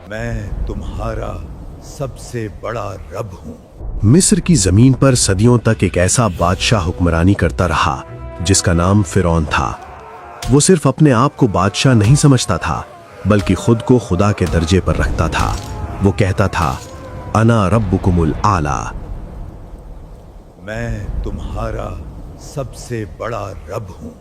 मैं तुम्हारा सबसे बड़ा रब हूँ। मिस्र की जमीन पर सदियों तक एक ऐसा बादशाह हुक्मरानी करता रहा जिसका नाम फिरौन था। वो सिर्फ अपने आप को बादशाह नहीं समझता था, बल्कि खुद को खुदा के दर्जे पर रखता था। वो कहता था, अना रब्बुकुमुल आला। मैं तुम्हारा सबसे बड़ा रब हूँ।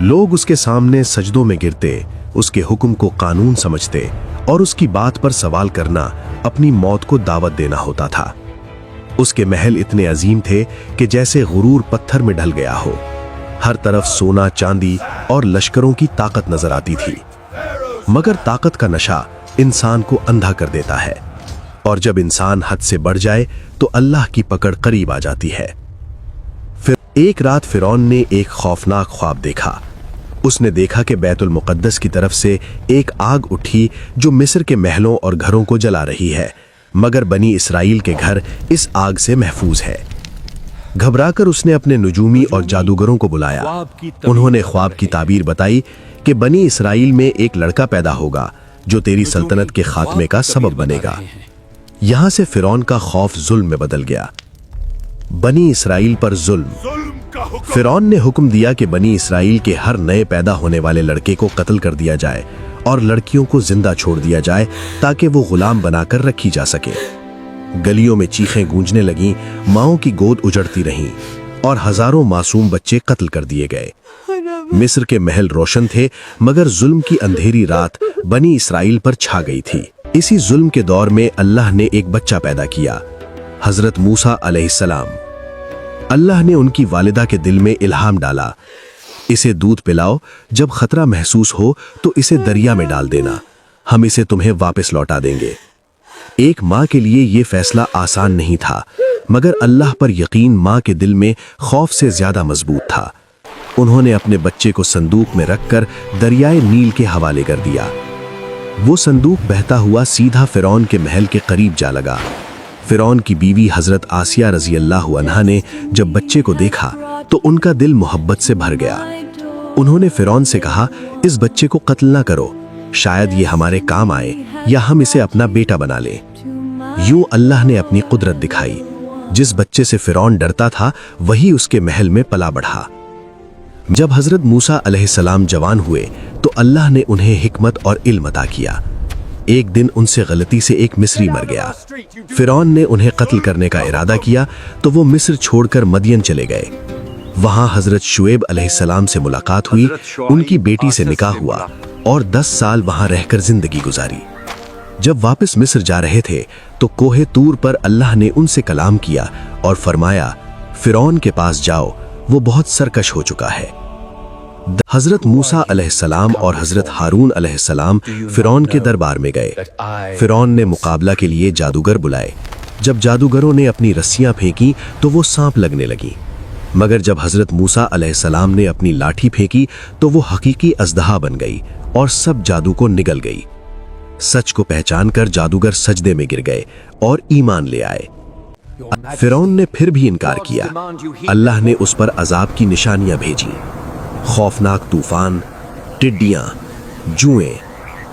लोग उसके सामने सजदों में गिरते, उसके हुक्म को कानून समझते और उसकी बात पर सवाल करना अपनी मौत को दावत देना होता था। उसके महल इतने अजीम थे कि जैसे गुरूर पत्थर में ढल गया हो। हर तरफ सोना, चांदी और लश्करों की ताकत नजर आती थी। मगर ताकत का नशा इंसान को अंधा कर देता है, और जब इंसान हद से बढ़ जाए तो अल्लाह की पकड़ करीब आ जाती है। फिर एक रात फिरौन ने एक खौफनाक ख्वाब देखा। उसने देखा कि बैतुल मुक़द्दस की तरफ से एक आग उठी जो मिस्र के महलों और घरों को जला रही है, मगर बनी इसराइल के घर इस आग से महफूज है। घबराकर उसने अपने नुजूमी और जादूगरों को बुलाया। उन्होंने ख्वाब की ताबीर बताई कि बनी इसराइल में एक लड़का पैदा होगा जो तेरी सल्तनत के खात्मे का सबब बनेगा। यहां से फिरौन का खौफ जुल्म में बदल गया। बनी इसराइल पर जुल्म। फिरौन ने हुक्म दिया कि बनी इसराइल के हर नए पैदा होने वाले लड़के को कत्ल कर दिया जाए और लड़कियों को जिंदा छोड़ दिया जाए ताकि वो गुलाम बनाकर रखी जा सके। गलियों में चीखें गूंजने लगीं, माओं की गोद उजड़ती रहीं और हजारों मासूम बच्चे कत्ल कर दिए गए। मिस्र के महल रोशन थे, मगर जुल्म की अंधेरी रात बनी इसराइल पर छा गई थी। इसी जुल्म के दौर में अल्लाह ने एक बच्चा पैदा किया, हजरत मूसा अलैहिस्सलाम। अल्लाह ने उनकी वालिदा के दिल में इल्हाम डाला, इसे दूध पिलाओ, जब खतरा महसूस हो तो इसे दरिया में डाल देना, हम इसे तुम्हें वापस लौटा देंगे। एक माँ के लिए यह फैसला आसान नहीं था, मगर अल्लाह पर यकीन माँ के दिल में खौफ से ज्यादा मजबूत था। उन्होंने अपने बच्चे को संदूक में रखकर दरियाए नील के हवाले कर दिया। वो संदूक बहता हुआ सीधा फिरौन के महल के करीब जा लगा। फिरौन की बीवी हजरत आसिया रजी अल्लाह अन्हा ने जब बच्चे को देखा तो उनका दिल मोहब्बत से भर गया। उन्होंने फिरौन से कहा, इस बच्चे को कत्ल ना करो, शायद ये हमारे काम आए या हम इसे अपना बेटा बना लें। यूं अल्लाह ने अपनी कुदरत दिखाई। जिस बच्चे से फिरौन डरता था वही उसके महल में पला बढ़ा। जब हजरत मूसा अलैहिस्सलाम जवान हुए तो अल्लाह ने उन्हें हिकमत और इल्म अता किया। एक दिन उनसे गलती से एक मिस्री मर गया। फिरौन ने उन्हें कत्ल करने का इरादा किया तो वो मिस्र छोड़कर मदियन चले गए। वहां हजरत शुएब अलैहिस्सलाम से मुलाकात हुई, उनकी बेटी से निकाह हुआ और 10 साल वहां रहकर जिंदगी गुजारी। जब वापस मिस्र जा रहे थे तो कोहे तूर पर अल्लाह ने उनसे कलाम किया और फरमाया, फिरौन के पास जाओ, वो बहुत सरकश हो चुका है। हजरत मूसा अलैहिस्सलाम और हजरत हारून अलैहिस्सलाम फिरौन के दरबार में गए। फिरौन ने मुकाबला के लिए जादूगर बुलाए। जब जादूगरों ने अपनी रस्सियां फेंकी तो वो सांप लगने लगी, मगर जब हजरत मूसा अलैहिस्सलाम ने अपनी लाठी फेंकी तो वो हकीकी अजदहा बन गई और सब जादू को निगल गई। सच को पहचान कर जादूगर सजदे में गिर गए और ईमान ले आए। फिरौन ने फिर भी इनकार किया। अल्लाह ने उस पर अजाब की निशानियां भेजी, खौफनाक तूफान, टिड्डियां, जुएं,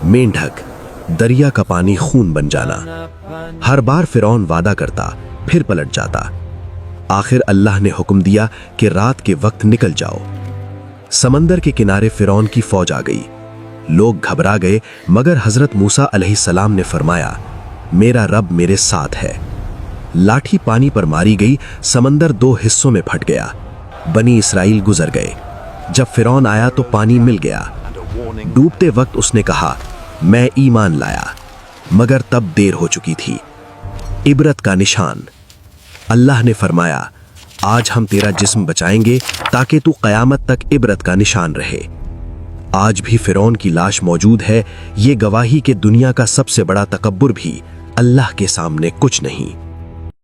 मेंढक, दरिया का पानी खून बन जाना। हर बार फिरौन वादा करता, फिर पलट जाता। आखिर अल्लाह ने हुक्म दिया कि रात के वक्त निकल जाओ। समंदर के किनारे फिरौन की फौज आ गई। लोग घबरा गए, मगर हजरत मूसा अलैहिस्सलाम ने फरमाया, मेरा रब मेरे साथ है। लाठी पानी पर मारी गई, समंदर 2 हिस्सों में फट गया। बनी इसराइल गुजर गए। जब फिरौन आया तो पानी मिल गया। डूबते वक्त उसने कहा, मैं ईमान लाया, मगर तब देर हो चुकी थी। इबरत का निशान। अल्लाह ने फरमाया, आज हम तेरा जिस्म बचाएंगे ताकि तू कयामत तक इबरत का निशान रहे। आज भी फिरौन की लाश मौजूद है। ये गवाही कि दुनिया का सबसे बड़ा तकब्बुर भी अल्लाह के सामने कुछ नहीं।